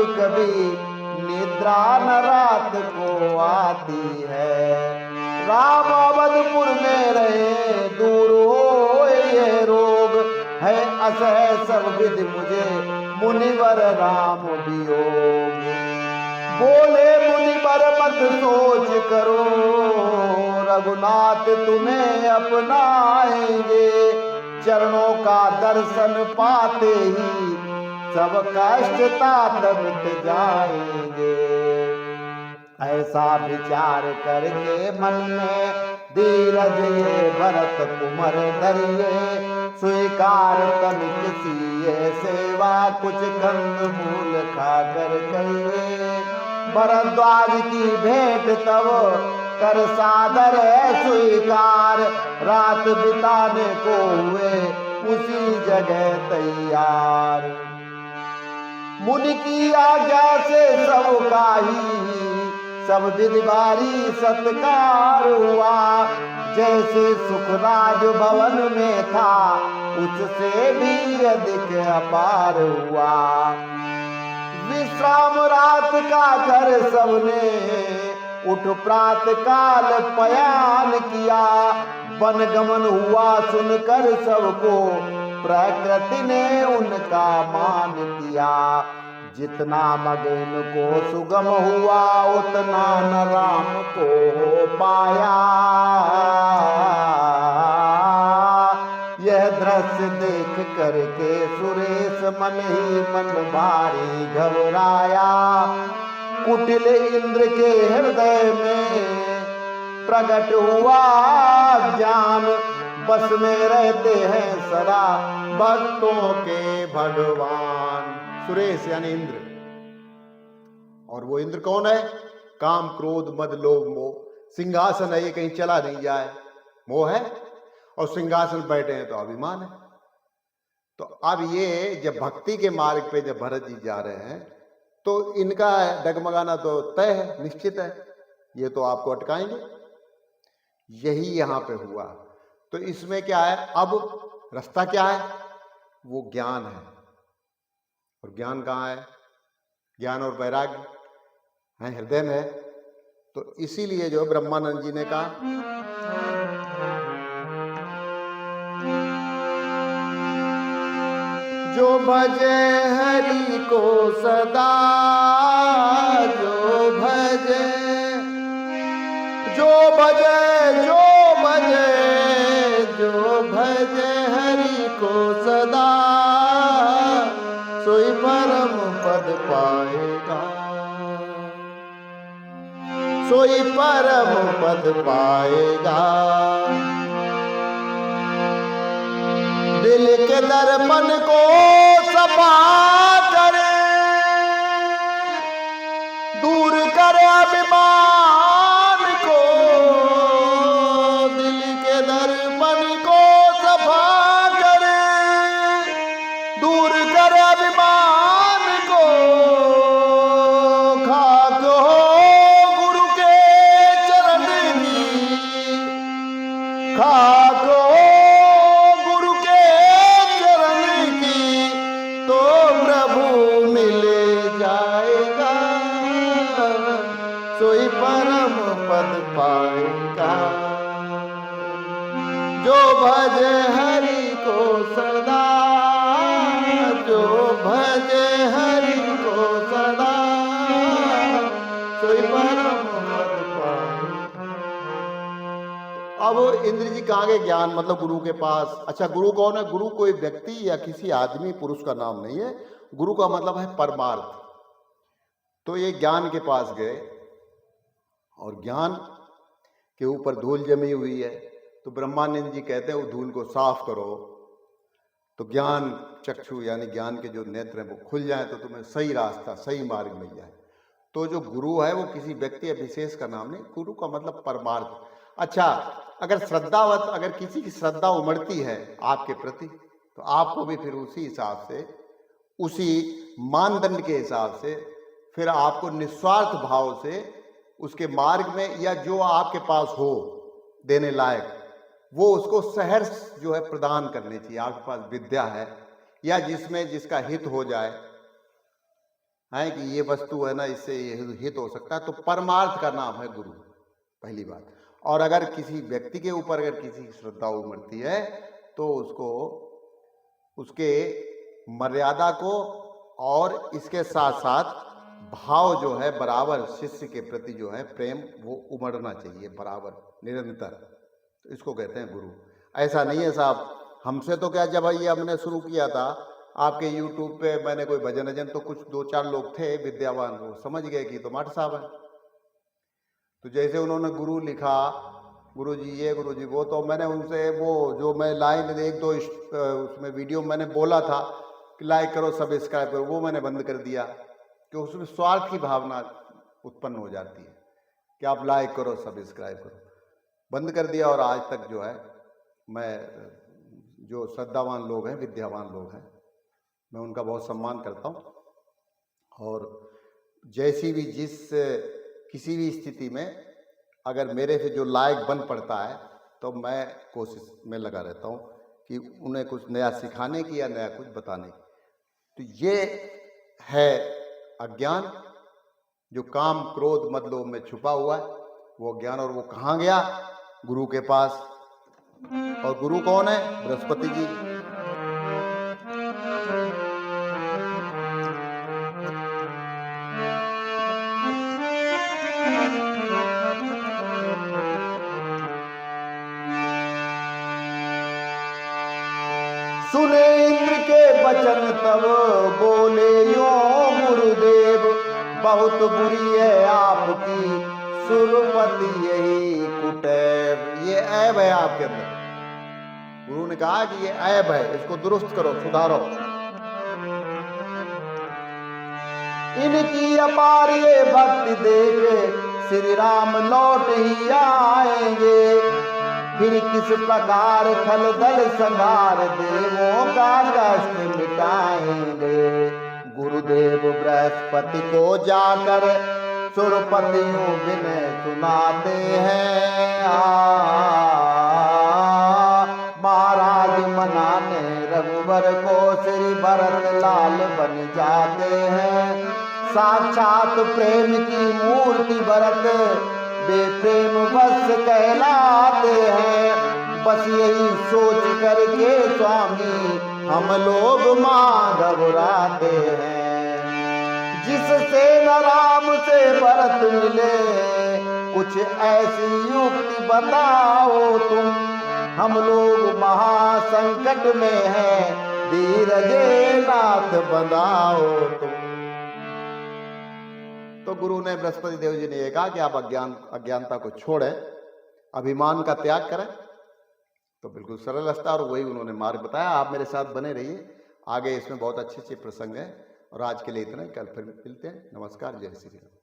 कभी कभी निद्रा न रात को आती है। राम अवधपुर में रहे दूर हो ये रोग है असह सब विधि मुझे मुनिवर राम वियोग। बोले मुनिवर मत सोच करो रघुनाथ तुम्हें अपनाएंगे। चरणों का दर्शन पाते ही सब कष्ट तात मिट जाएंगे। ऐसा विचार करके मन में धीरज ये भरत कुमर धरिए। स्वीकार तनिक सीए सेवा कुछ कंद मूल खाकर कहिए। भरद्वाज की भेंट तब कर सादर है स्वीकार। रात बिताने को हुए उसी जगह तैयार। मुनि की आज्ञा से सबका ही सब विधि भारी सत्कार हुआ। जैसे सुखराज भवन में था उससे भी अधिक अपार हुआ। विश्राम रात का कर सबने उठ प्रात काल पयान किया। वन गमन हुआ सुनकर सबको प्रकृति ने उनका मान किया। जितना मगन को सुगम हुआ उतना न राम को हो पाया। यह दृश्य देख करके सुरेश मन ही मन भारी घबराया। कुटिल इंद्र के हृदय में प्रकट हुआ ज्ञान। बस में रहते हैं सदा भक्तों के भगवान। सुरेश यानी इंद्र। और वो इंद्र कौन है? काम क्रोध मद लोभ मोह। सिंहासन है ये कहीं चला नहीं जाए, मोह है। और सिंहासन बैठे हैं तो अभिमान है। तो अब ये जब भक्ति के मार्ग पे जब भरत जी जा रहे हैं तो इनका डगमगाना तो तय है, निश्चित है। ये तो आपको अटकाएंगे। यही यहां पे हुआ। तो इसमें क्या है? अब रास्ता क्या है? वो ज्ञान है। और ज्ञान कहाँ है? ज्ञान और वैराग्य है हृदय में है। तो इसीलिए जो ब्रह्मानंद जी ने कहा जो भजे हरि को सदा, जो भजे जो भजे जो भजे जो भजे हरि को सदा सोई परम पद पाएगा, सोई परम पद पाएगा। दिल के दर्पण को सफा करे, दूर करे अभिमान को। दिल के दर्पण को सफा करे, दूर करे अभिमान को। खाक हो गुरु के चरण की, खाक हो सोई परम पद पाएगा। जो भजे हरि को सदा, जो भजे हरि को सदा सोई परम पद पाएगा। अब इंद्र जी कहाँ गए? ज्ञान मतलब गुरु के पास। अच्छा, गुरु कौन है? गुरु कोई व्यक्ति या किसी आदमी पुरुष का नाम नहीं है। गुरु का मतलब है परमार्थ। तो ये ज्ञान के पास गए और ज्ञान के ऊपर धूल जमी हुई है। तो ब्रह्मानंद जी कहते हैं वो धूल को साफ करो तो ज्ञान चक्षु यानी ज्ञान के जो नेत्र हैं वो खुल जाए, तो तुम्हें सही रास्ता सही मार्ग मिल जाए। तो जो गुरु है वो किसी व्यक्ति या विशेष का नाम नहीं, गुरु का मतलब परमार्थ। अच्छा, अगर श्रद्धावत अगर किसी की श्रद्धा उमड़ती है आपके प्रति तो आपको भी फिर उसी हिसाब से, उसी मानदंड के हिसाब से फिर आपको निस्वार्थ भाव से उसके मार्ग में या जो आपके पास हो देने लायक वो उसको सहर्ष जो है प्रदान करनी चाहिए। आपके पास विद्या है या जिसमें जिसका हित हो जाए, है कि ये वस्तु है ना, इससे ये हित हो सकता है, तो परमार्थ का नाम है गुरु, पहली बात। और अगर किसी व्यक्ति के ऊपर अगर किसी की श्रद्धा उमड़ती है तो उसको उसके मर्यादा को और इसके साथ साथ भाव जो है बराबर शिष्य के प्रति जो है प्रेम वो उमड़ना चाहिए बराबर निरंतर, तो इसको कहते हैं गुरु। ऐसा नहीं है साहब, हमसे तो क्या, जब ये हमने शुरू किया था आपके YouTube पे मैंने कोई भजन वजन, तो कुछ 2-4 लोग थे विद्यावान, वो समझ गए कि तो मठ साहब है। तो जैसे उन्होंने गुरु लिखा, गुरु जी ये गुरु जी वो, तो मैंने उनसे वो जो मैं लाइन 1-2 उसमें वीडियो मैंने बोला था कि लाइक करो सब्सक्राइब करो, वो मैंने बंद कर दिया कि उसमें स्वार्थ की भावना उत्पन्न हो जाती है कि आप लाइक करो सब्सक्राइब करो, बंद कर दिया। और आज तक जो है मैं जो श्रद्धावान लोग हैं, विद्यावान लोग हैं, मैं उनका बहुत सम्मान करता हूँ। और जैसी भी किसी भी स्थिति में अगर मेरे से जो लायक बन पड़ता है तो मैं कोशिश में लगा रहता हूँ कि उन्हें कुछ नया सिखाने की या नया कुछ बताने की। तो ये है अज्ञान जो काम क्रोध मद लोभ में छुपा हुआ है, वो ज्ञान। और वो कहाँ गया? गुरु के पास। और गुरु कौन है? बृहस्पति जी। सुने इंद्र के वचन तब बोले यो गुरुदेव, बहुत बुरी है आपकी सुरपति यही कुटैब। ये ऐब है आपके अंदर। गुरु ने कहा कि ये ऐब है, इसको दुरुस्त करो, सुधारो। इनकी अपार ये भक्ति देख श्री राम लौट ही आएंगे, फिर किस प्रकार खल दल संगार देवों का कष्ट मिटाएंगे। गुरुदेव बृहस्पति को जाकर सुरपतियों बिन सुनाते हैं, महाराज मनाने रघुवर को श्री भरत लाल बन जाते हैं। साक्षात प्रेम की मूर्ति भरत बेप्रेम बस कहलाते हैं। बस यही सोच करके स्वामी हम लोग माँ घबराते हैं। जिससे न राम से भरत मिले, कुछ ऐसी युक्ति बताओ तुम, हम लोग महासंकट में हैं, धीरजे नाथ बनाओ तुम। तो गुरु ने, बृहस्पति देव जी ने ये कहा कि आप अज्ञानता को छोड़ें, अभिमान का त्याग करें। तो बिल्कुल सरल रास्ता, और वही उन्होंने मार्ग बताया। आप मेरे साथ बने रहिए, आगे इसमें बहुत अच्छे अच्छे प्रसंग हैं। और आज के लिए इतना ही, कल फिर मिलते हैं। नमस्कार, जय श्री राम।